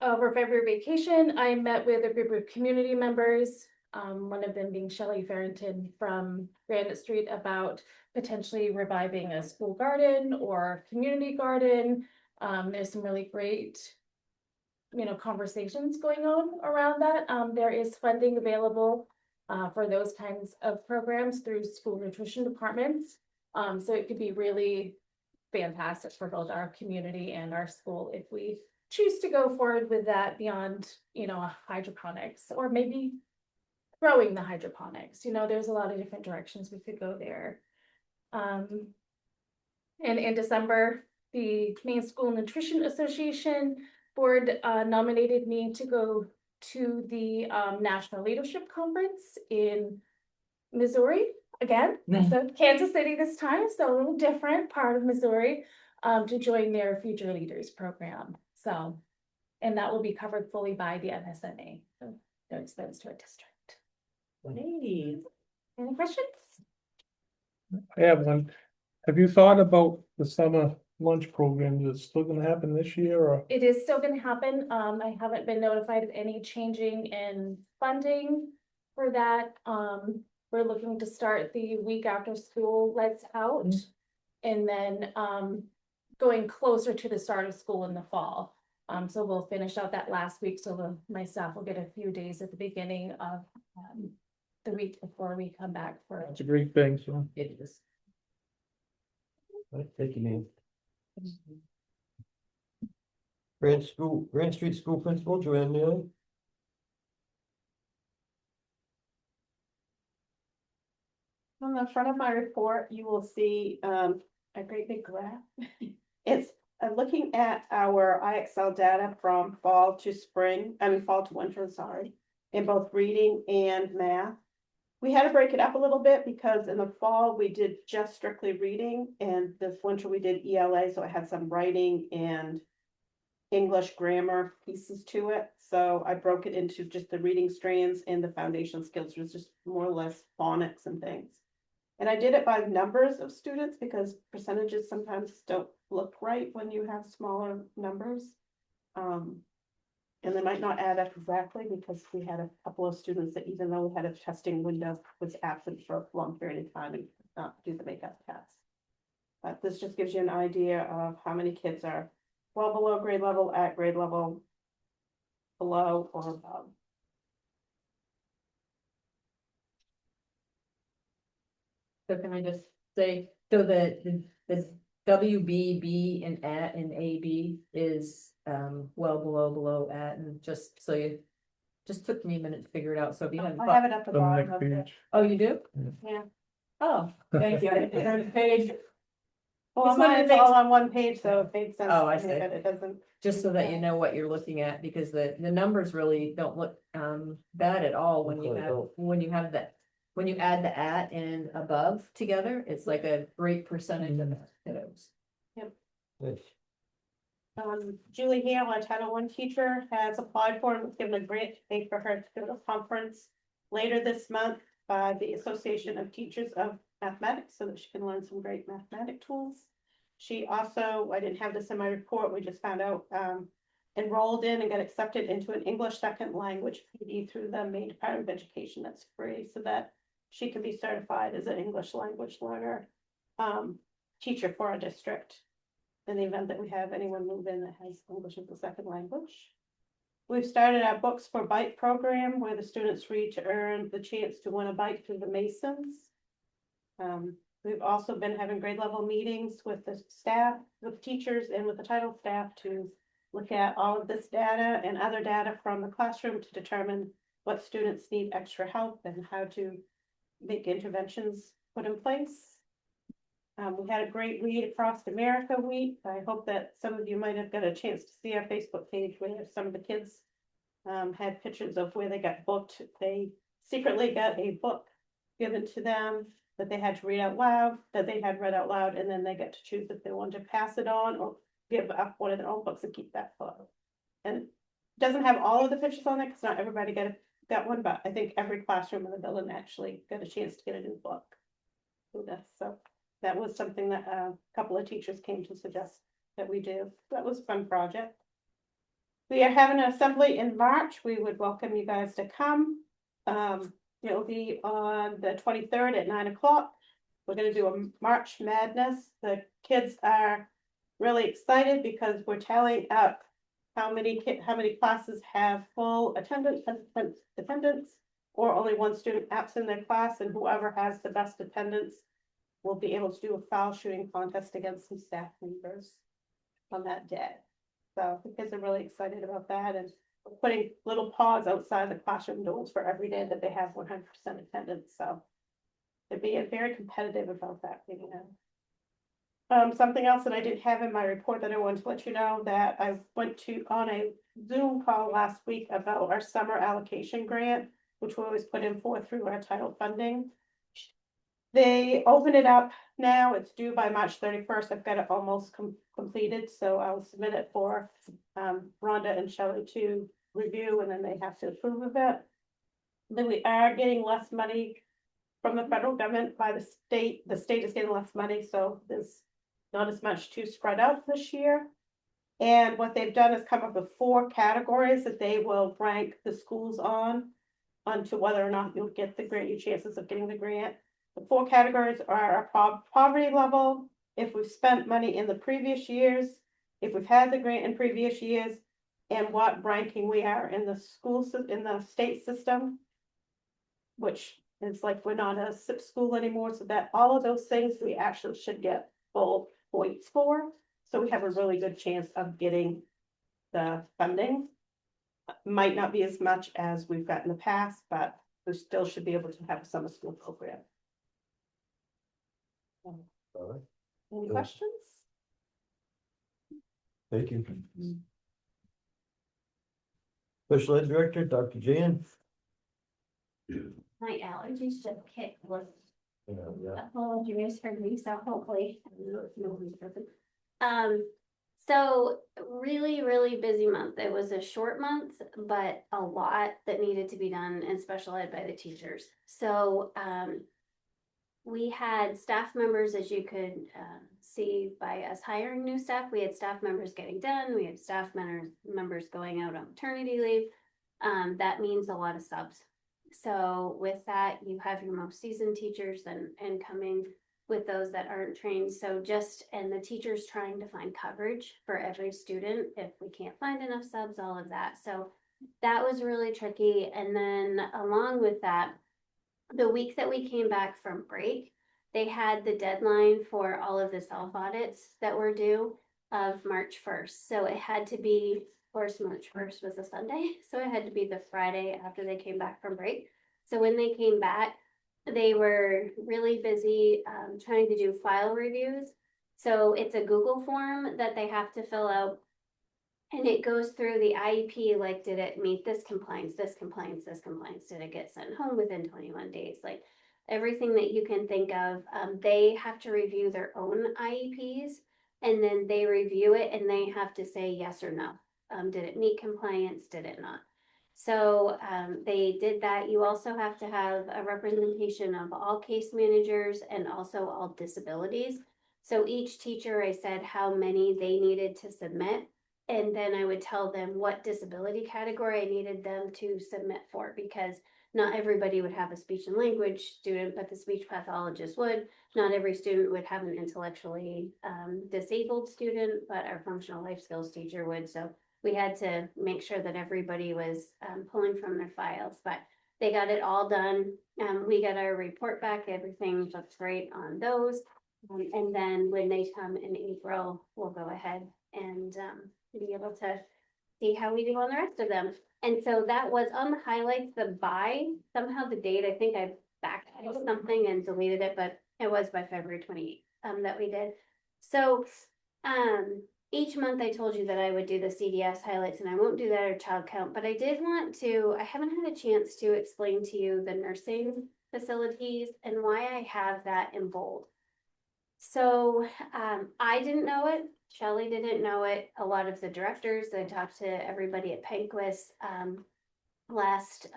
Over February vacation, I met with a group of community members, one of them being Shelley Farrington from Granite Street, about potentially reviving a school garden or community garden. There's some really great, conversations going on around that. There is funding available for those kinds of programs through school nutrition departments. So it could be really fantastic for both our community and our school if we choose to go forward with that beyond, hydroponics, or maybe growing the hydroponics. There's a lot of different directions we could go there. And in December, the Maine School Nutrition Association Board nominated me to go to the National Leadership Conference in Missouri again. So Kansas City this time, so a little different part of Missouri, to join their Future Leaders program. So, and that will be covered fully by the MSNA, so no expense to a district. Ladies. Any questions? I have one. Have you thought about the summer lunch program? Is it still gonna happen this year or? It is still gonna happen. I haven't been notified of any changing in funding for that. We're looking to start the week after school lets out. And then, going closer to the start of school in the fall. So we'll finish out that last week, so my staff will get a few days at the beginning of, the week before we come back for. That's a great thing, so. It is. Thank you, Nate. Grand Street School Principal, Joanne Neely. On the front of my report, you will see a great big graph. It's looking at our IXL data from fall to winter, sorry, in both reading and math. We had to break it up a little bit because in the fall we did just strictly reading, and this winter we did ELA, so it had some writing and English grammar pieces to it. So I broke it into just the reading strands and the foundation skills, which was just more or less phonics and things. And I did it by numbers of students because percentages sometimes don't look right when you have smaller numbers. And they might not add up exactly because we had a couple of students that, even though we had a testing window, was absent for a long period of time and could not do the makeup test. But this just gives you an idea of how many kids are well below grade level, at grade level, below, or above. So can I just say, so the WB, and at and AB is well below at, and just so you, just took me a minute to figure it out, so if you haven't. I have it at the On the bottom next of it. page. Oh, you do? Yeah. Oh, thank you. I didn't turn the page. Well, Just wanted to mine's make- all on one page, so it makes sense. Oh, I to me, see. But it doesn't. Just so that you know what you're looking at, because the numbers really don't look bad at all when you have that. When you add the at and above together, it's like a great percentage of kiddos. Yes. Julie Hale, our Title I teacher, has applied for and was given a grant to pay for her to go to a conference later this month by the Association of Teachers of Mathematics, so that she can learn some great mathematic tools. She also, I didn't have this in my report, we just found out, enrolled in and got accepted into an English second language PD through the Maine Department of Education. That's free, so that she can be certified as an English language learner, teacher for our district. In the event that we have anyone move in that has English as a second language. We've started our Books for Bike program where the students read to earn the chance to win a bike through the Masons. We've also been having grade level meetings with the staff, with teachers, and with the title staff to look at all of this data and other data from the classroom to determine what students need extra help and how to make interventions put in place. We had a great Read Across America week. I hope that some of you might have got a chance to see our Facebook page where some of the kids had pictures of where they got booked. They secretly got a book given to them that they had to read out loud, that they had read out loud, and then they got to choose if they wanted to pass it on or give up one of their own books and keep that book. And doesn't have all of the pictures on it, because not everybody got one, but I think every classroom in the building actually got a chance to get a new book. With this, so that was something that a couple of teachers came to suggest that we do. That was a fun project. We are having an assembly in March. We would welcome you guys to come. It'll be on the 23rd at 9 o'clock. We're gonna do a March Madness. The kids are really excited because we're tallying up how many classes have full attendance, or only one student absent in their class, and whoever has the best attendance will be able to do a foul shooting contest against some staff members on that day. So the kids are really excited about that, and we're putting little pods outside the classroom doors for every day that they have 100% attendance, so they're being very competitive about that, you know. Something else that I didn't have in my report that I wanted to let you know, that I went to on a Zoom call last week about our summer allocation grant, which we always put in for through our title funding. They opened it up now. It's due by March 31st. I've got it almost completed, so I'll submit it for Rhonda and Shelley to review, and then they have to approve of it. Then we are getting less money from the federal government by the state. The state is getting less money, so there's not as much to spread out this year. And what they've done is come up with 4 categories that they will rank the schools onto whether or not you'll get the grant, your chances of getting the grant. The 4 categories are our poverty level, if we've spent money in the previous years, if we've had the grant in previous years, and what ranking we are in the in the state system, which is like we're not a SIP school anymore, so that all of those things we actually should get full points for. So we have a really good chance of getting the funding. Might not be as much as we've got in the past, but we still should be able to have a summer school program. All right. Any Yeah. questions? Thank you. Special Ed Director, Dr. Jan. My allergies just kicked, was, Yeah. apologies for me, so hopefully. So really, really busy month. It was a short month, but a lot that needed to be done in special ed by the teachers. So, we had staff members, as you could see by us hiring new staff, we had staff members getting done, we had staff members going out on maternity leave. That means a lot of subs. So with that, you have your most seasoned teachers and coming with those that aren't trained. So and the teachers trying to find coverage for every student if we can't find enough subs, all of that. So that was really tricky. And then along with that, the week that we came back from break, they had the deadline for all of the self audits that were due of March 1st. So it had to be, of course, March 1st was a Sunday. So it had to be the Friday after they came back from break. So when they came back, they were really busy trying to do file reviews. So it's a Google form that they have to fill out. And it goes through the IEP, like, did it meet this compliance, this compliance, this compliance? Did it get sent home within 21 days? Like everything that you can think of, they have to review their own IEPs and then they review it and they have to say yes or no. Did it meet compliance? Did it not? So they did that. You also have to have a representation of all case managers and also all disabilities. So each teacher, I said how many they needed to submit. And then I would tell them what disability category I needed them to submit for, because not everybody would have a speech and language student, but the speech pathologist would. Not every student would have an intellectually disabled student, but our functional life skills teacher would. So we had to make sure that everybody was pulling from their files, but they got it all done. We got our report back. Everything looks great on those. And then when they come in April, we'll go ahead and be able to see how we do on the rest of them. And so that was on the highlights, the by, somehow the date, I think I backed something and deleted it, but it was by February 28th that we did. So each month I told you that I would do the CDS highlights, and I won't do that or child count, but I did want to, I haven't had a chance to explain to you the nursing facilities and why I have that in bold. So I didn't know it Shelley didn't know it. A lot of the directors, I talked to everybody at Penquist, last,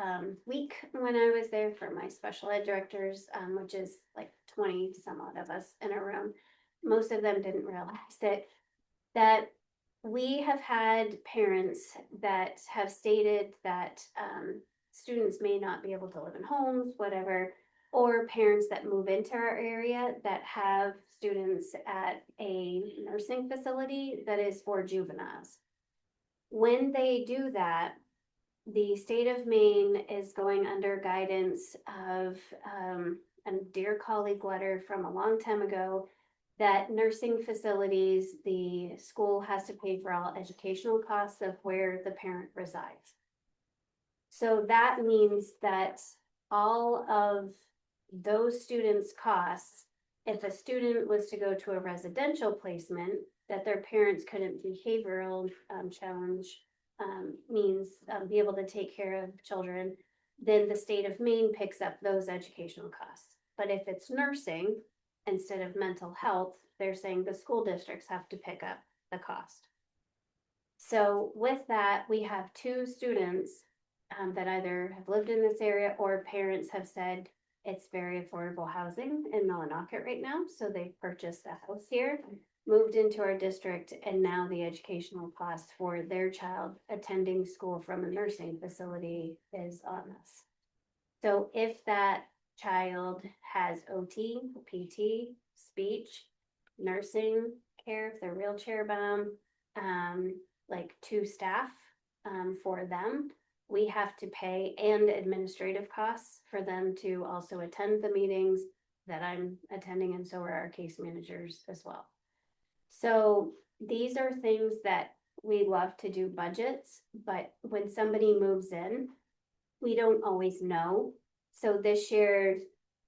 week when I was there for my special ed directors, which is like 20 some odd of us in a room. Most of them didn't realize that we have had parents that have stated that, students may not be able to live in homes, whatever, or parents that move into our area that have students at a nursing facility that is for juveniles. When they do that, the state of Maine is going under guidance of, a dear colleague letter from a long time ago, that nursing facilities, the school has to pay for all educational costs of where the parent resides. So that means that all of those students' costs, if a student was to go to a residential placement, that their parents couldn't behavioral challenge means be able to take care of children, then the state of Maine picks up those educational costs. But if it's nursing instead of mental health, they're saying the school districts have to pick up the cost. So with that, we have two students that either have lived in this area or parents have said it's very affordable housing in Millinocket right now. So they've purchased a house here, moved into our district, and now the educational cost for their child attending school from a nursing facility is on us. So if that child has OT, PT, speech, nursing care, if they're wheelchair bound, like 2 staff for them, we have to pay, and administrative costs for them to also attend the meetings that I'm attending, and so are our case managers as well. So these are things that we love to do budgets, but when somebody moves in, we don't always know. So this year,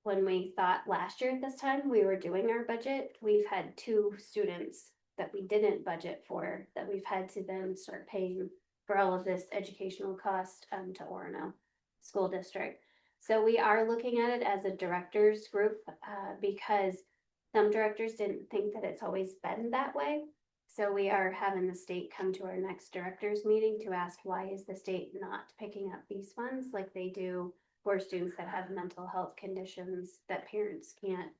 when we thought last year at this time, we were doing our budget, we've had 2 students that we didn't budget for, that we've had to then start paying for all of this educational cost to Orono School District. So we are looking at it as a directors group because some directors didn't think that it's always been that way. So we are having the state come to our next directors meeting to ask, why is the state not picking up these funds like they do for students that have mental health conditions that parents can't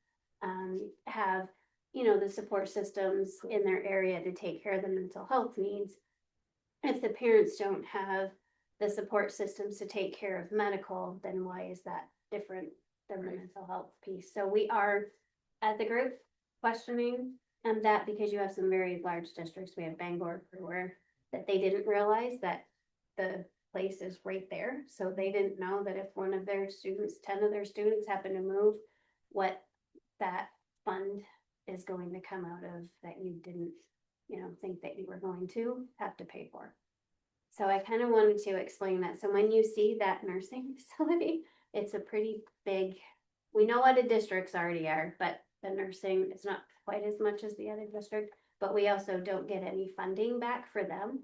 have, you know, the support systems in their area to take care of the mental health needs. If the parents don't have the support systems to take care of medical, then why is that different than the mental health piece? So we are, as a group, questioning that, because you have some very large districts. We have Bangor, where that they didn't realize that the place is right there. So they didn't know that if one of their students, 10 of their students happen to move, what that fund is going to come out of that you didn't, you know, think that you were going to have to pay for. So I kind of wanted to explain that. So when you see that nursing facility, it's a pretty big, we know what the districts already are, but the nursing is not quite as much as the other district, but we also don't get any funding back for them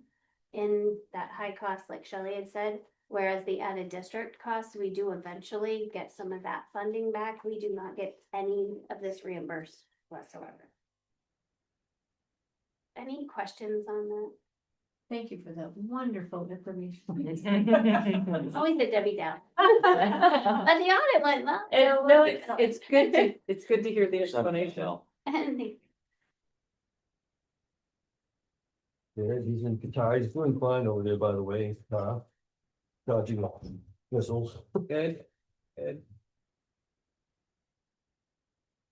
in that high cost, like Shelley had said, whereas the added district costs, we do eventually get some of that funding back. We do not get any of this reimbursed whatsoever. Any questions on that? Thank you for that wonderful information. It's always a Debbie Down. But the audit went well. No, it's good to hear the explanation. Yeah, he's in Qatar. He's doing fine over there, by the way. Dodging missiles. Ed.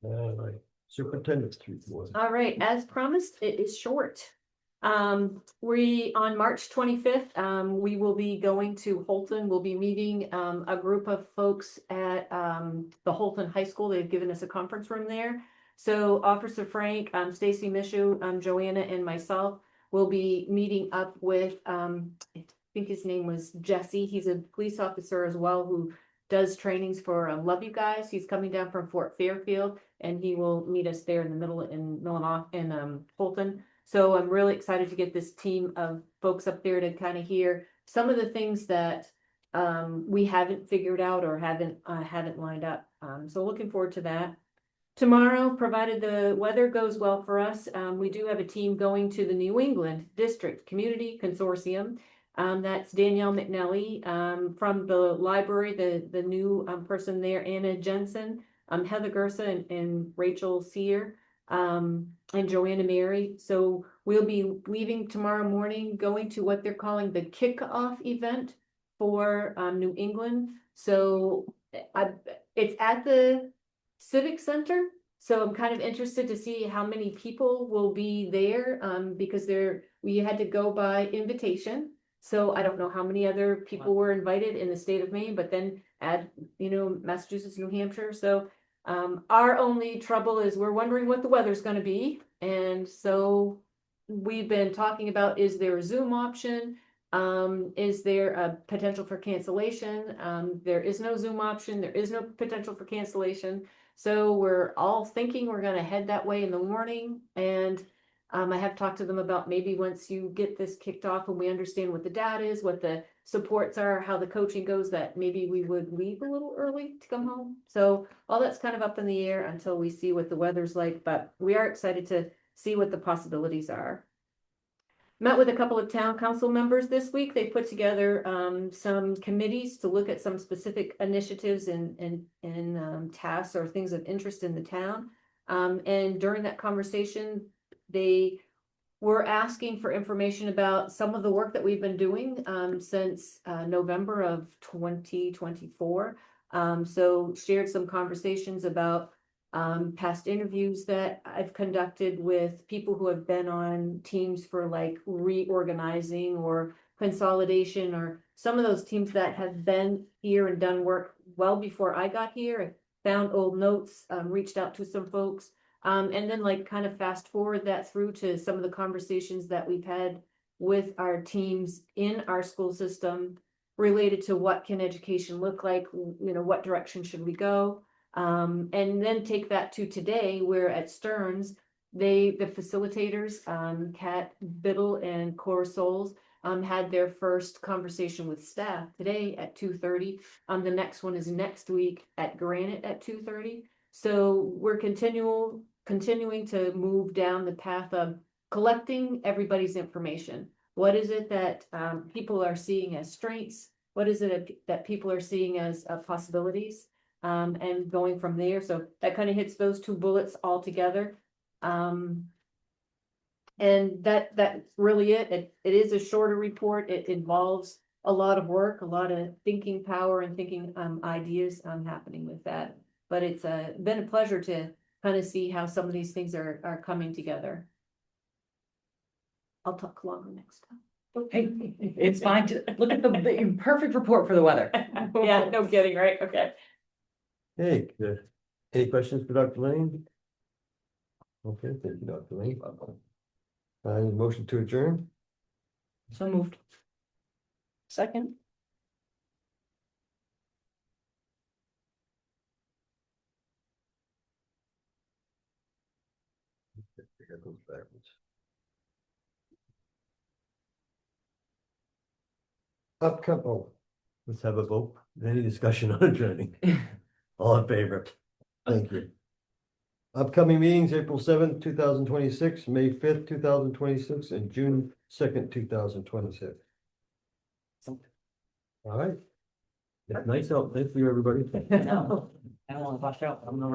All right, superintendent's report. All right, as promised, it is short. We, on March 25th, we will be going to Holton. We'll be meeting, a group of folks at, the Holton High School. They've given us a conference room there. So Officer Frank, Stacy Mishu, Joanna, and myself will be meeting up with, I think his name was Jesse. He's a police officer as well, who does trainings for Love You Guys. He's coming down from Fort Fairfield, and he will meet us there in the middle in Millinocket in Holton. So I'm really excited to get this team of folks up there to kind of hear some of the things that we haven't figured out or haven't lined up. So looking forward to that. Tomorrow, provided the weather goes well for us, we do have a team going to the New England District Community Consortium. That's Danielle McNally, from the library, the new, person there, Anna Jensen, Heather Gersa and Rachel Sear, and Joanna Mary. So we'll be leaving tomorrow morning, going to what they're calling the kickoff event for, New England. So it's at the Civic Center. So I'm kind of interested to see how many people will be there, because we had to go by invitation. So I don't know how many other people were invited in the state of Maine, but then add, Massachusetts, New Hampshire. So our only trouble is we're wondering what the weather's gonna be. And so we've been talking about, is there a Zoom option? Is there a potential for cancellation? There is no Zoom option. There is no potential for cancellation. So we're all thinking we're gonna head that way in the morning. And I have talked to them about maybe once you get this kicked off and we understand what the data is, what the supports are, how the coaching goes, that maybe we would leave a little early to come home. So all that's kind of up in the air until we see what the weather's like, but we are excited to see what the possibilities are. Met with a couple of town council members this week. They put together some committees to look at some specific initiatives and tasks or things of interest in the town. And during that conversation, they were asking for information about some of the work that we've been doing since November of 2024. So shared some conversations about past interviews that I've conducted with people who have been on teams for like reorganizing or consolidation, or some of those teams that have been here and done work well before I got here. I found old notes, reached out to some folks. And then like kind of fast forward that through to some of the conversations that we've had with our teams in our school system related to what can education look like, what direction should we go? And then take that to today, where at Stearns, the facilitators, Kat Biddle and Cora Souls, had their first conversation with staff today at 2:30. The next one is next week at Granite at 2:30. So we're continuing to move down the path of collecting everybody's information. What is it that people are seeing as strengths? What is it that people are seeing as possibilities? And going from there. So that kind of hits those two bullets all together. And that's really it. It is a shorter report. It involves a lot of work, a lot of thinking power and thinking ideas happening with that. But it's been a pleasure to kind of see how some of these things are coming together. I'll talk longer next time. Hey, it's fine to look at the perfect report for the weather. Yeah, no kidding, right? Okay. Hey, good. Any questions for Dr. Lane? Okay, thank you, Dr. Lane. Motion to adjourn? So moved. Second. That goes backwards. Let's have a vote. Any discussion on adjourning? All in favor? Thank you. Upcoming meetings, April 7th, 2026, May 5th, 2026, and June 2nd, 2026. All right. Nice help. Thank you, everybody. I don't want to wash out. I'm